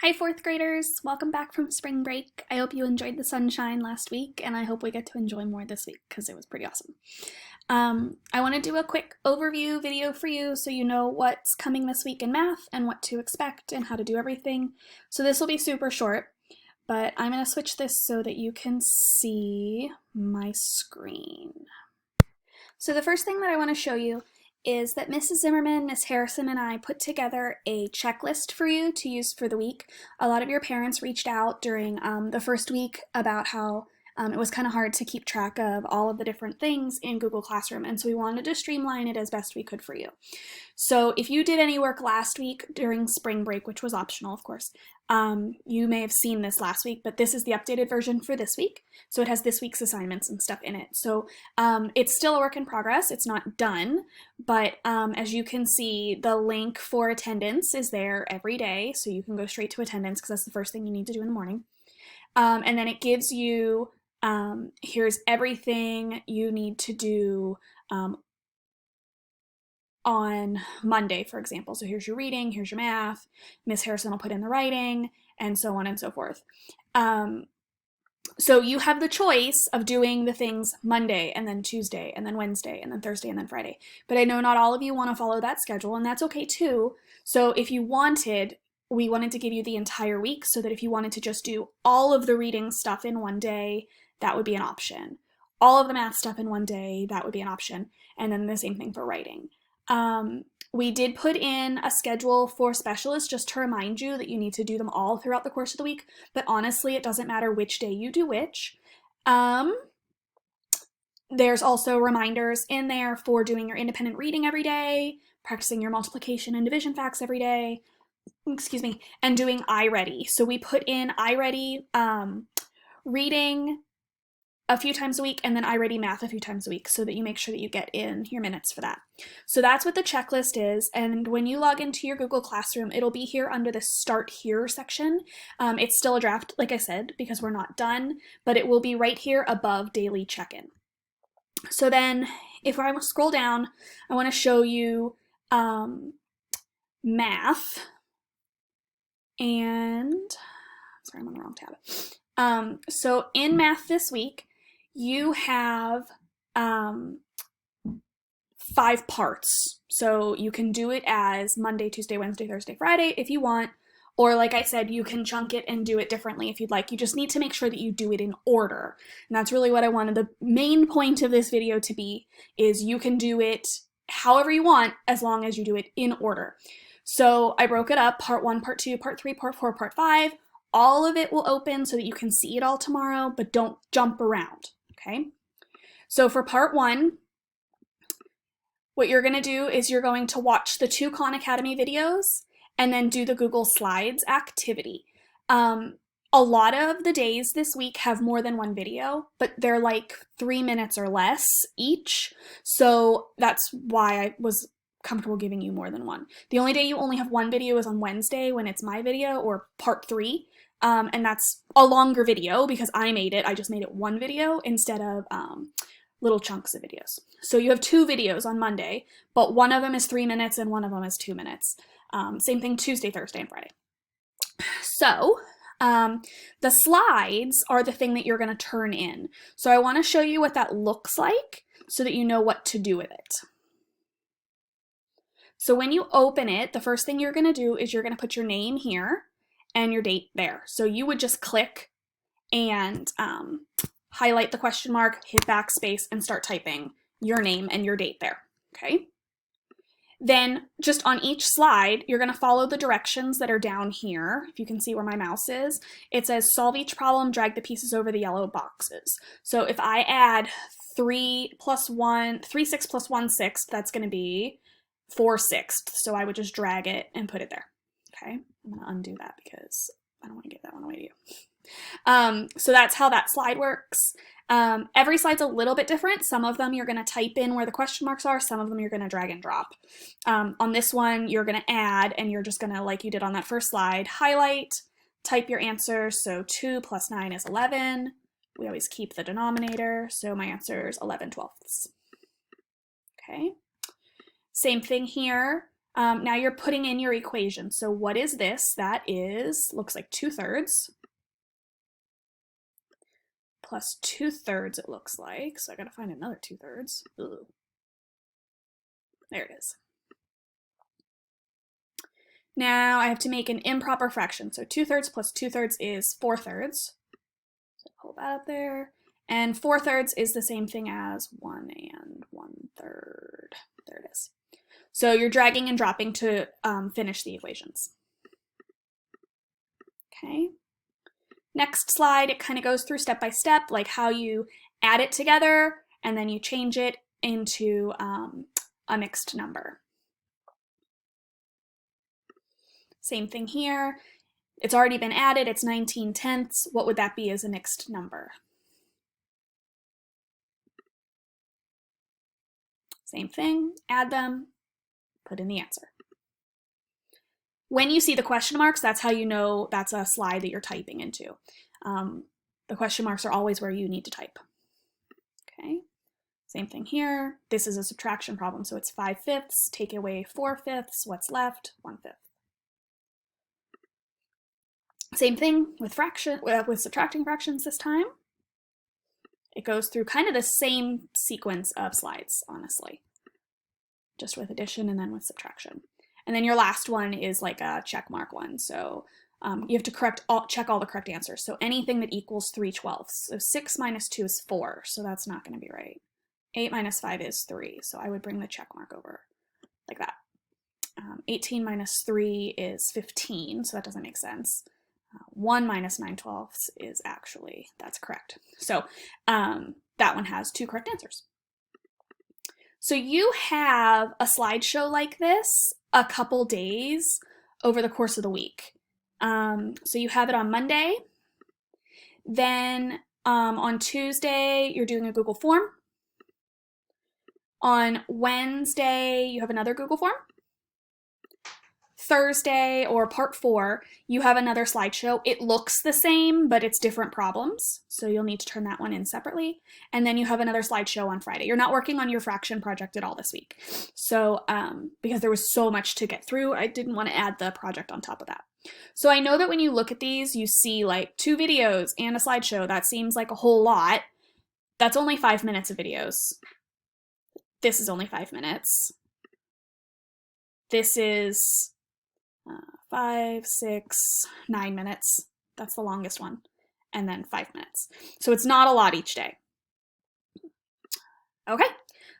Hi, fourth graders. Welcome back from spring break. I hope you enjoyed the sunshine last week, and I hope we get to enjoy more this week because it was pretty awesome. I want to do a quick overview video for you so you know what's coming this week in math and what to expect and how to do everything. So this will be super short, but I'm going to switch this so that you can see my screen. So the first thing that I want to show you is that Mrs. Zimmerman, Miss Harrison, and I put together a checklist for you to use for the week. A lot of your parents reached out during the first week about how it was kind of hard to keep track of all of the different things in Google Classroom, and so we wanted to streamline it as best we could for you. So if you did any work last week during spring break, which was optional, of course, you may have seen this last week, but this is the updated version for this week. So it has this week's assignments and stuff in it. So it's still a work in progress. It's not done, but as you can see, the link for attendance is there every day. So you can go straight to attendance because that's the first thing you need to do in the morning. And then it gives you, here's everything you need to do on Monday, for example. So here's your reading, here's your math, Miss Harrison will put in the writing, and so on and so forth. So you have the choice of doing the things Monday and then Tuesday and then Wednesday and then Thursday and then Friday. But I know not all of you want to follow that schedule, and that's okay too. So if you wanted, we wanted to give you the entire week so that if you wanted to just do all of the reading stuff in one day, that would be an option. All of the math stuff in one day, that would be an option. And then the same thing for writing. We did put in a schedule for specialists just to remind you that you need to do them all throughout the course of the week, but honestly, it doesn't matter which day you do which. There's also reminders in there for doing your independent reading every day, practicing your multiplication and division facts every day, and doing iReady. So we put in iReady reading a few times a week, and then iReady math a few times a week so that you make sure that you get in your minutes for that. So that's what the checklist is, and when you log into your Google Classroom, it'll be here under the Start Here section. It's still a draft, like I said, because we're not done, but it will be right here above Daily Check-In. So then, if I scroll down, I want to show you math, and, sorry, I'm on the wrong tab. So in math this week, you have 5 parts. So you can do it as Monday, Tuesday, Wednesday, Thursday, Friday if you want, or like I said, you can chunk it and do it differently if you'd like. You just need to make sure that you do it in order. And that's really what I wanted the main point of this video to be, is you can do it however you want as long as you do it in order. So I broke it up, part 1, part 2, part 3, part 4, part 5. All of it will open so that you can see it all tomorrow, but don't jump around, okay? So for part 1, what you're going to do is you're going to watch the 2 Khan Academy videos and then do the Google Slides activity. A lot of the days this week have more than 1 video, but they're like 3 minutes or less each, so that's why I was comfortable giving you more than 1. The only day you only have 1 video is on Wednesday when it's my video, or part 3, and that's a longer video because I made it. I just made it 1 video instead of little chunks of videos. So you have 2 videos on Monday, but one of them is 3 minutes and one of them is 2 minutes. Same thing Tuesday, Thursday, and Friday. So the slides are the thing that you're going to turn in. So I want to show you what that looks like so that you know what to do with it. So when you open it, the first thing you're going to do is you're going to put your name here and your date there. So you would just click and highlight the question mark, hit backspace, and start typing your name and your date there, okay? Then just on each slide, you're going to follow the directions that are down here. If you can see where my mouse is, it says solve each problem, drag the pieces over the yellow boxes. So if I add 3 6 plus 1 sixth, that's going to be 4 sixths. So I would just drag it and put it there. Okay, I'm going to undo that because I don't want to give that one away to you. So that's how that slide works. Every slide's a little bit different. Some of them you're going to type in where the question marks are. Some of them you're going to drag and drop. On this one, you're going to add, and you're just going to, like you did on that first slide, highlight, type your answer. So 2 plus 9 is 11. We always keep the denominator. So my answer is 11/12. Okay. Same thing here. Now you're putting in your equation. So what is this? That is, looks like 2/3 plus 2/3 it looks like. So I gotta find another 2/3. Ugh. There it is. Now I have to make an improper fraction. So 2/3 plus 2/3 is 4/3. So pull that up there. And 4/3 is the same thing as 1 and 1/3. There it is. So you're dragging and dropping to finish the equations. Okay. Next slide, it kind of goes through step by step, like how you add it together and then you change it into a mixed number. Same thing here. It's already been added, it's 19/10. What would that be as a mixed number? Same thing, add them, put in the answer. When you see the question marks, that's how you know that's a slide that you're typing into. The question marks are always where you need to type. Okay, same thing here. This is a subtraction problem, so it's 5/5. Take away 4/5. What's left? 1/5. Same thing with subtracting fractions this time. It goes through kind of the same sequence of slides, honestly, just with addition and then with subtraction. And then your last one is like a check mark one. So you have to check all the correct answers. So anything that equals 3/12. So 6 minus 2 is 4, so that's not going to be right. 8 minus 5 is 3, so I would bring the check mark over like that. 18 minus 3 is 15, so that doesn't make sense. 1 minus 9/12 is actually, that's correct. So that one has 2 correct answers. So you have a slideshow like this a couple days over the course of the week. So you have it on Monday, then on Tuesday you're doing a Google form. On Wednesday you have another Google form. Thursday, or part 4, you have another slideshow. It looks the same, but it's different problems, so you'll need to turn that one in separately. And then you have another slideshow on Friday. You're not working on your fraction project at all this week. So because there was so much to get through, I didn't want to add the project on top of that. So I know that when you look at these, you see like 2 videos and a slideshow. That seems like a whole lot. That's only 5 minutes of videos. This is only 5 minutes. This is 5, 6, 9 minutes. That's the longest one. And then 5 minutes. So it's not a lot each day. Okay,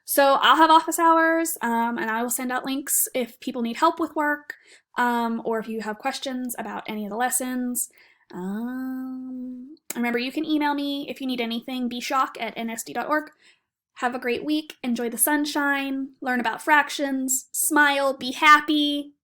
so I'll have office hours and I will send out links if people need help with work or if you have questions about any of the lessons. Remember, you can email me if you need anything, bshock@nsd.org. Have a great week. Enjoy the sunshine. Learn about fractions. Smile. Be happy.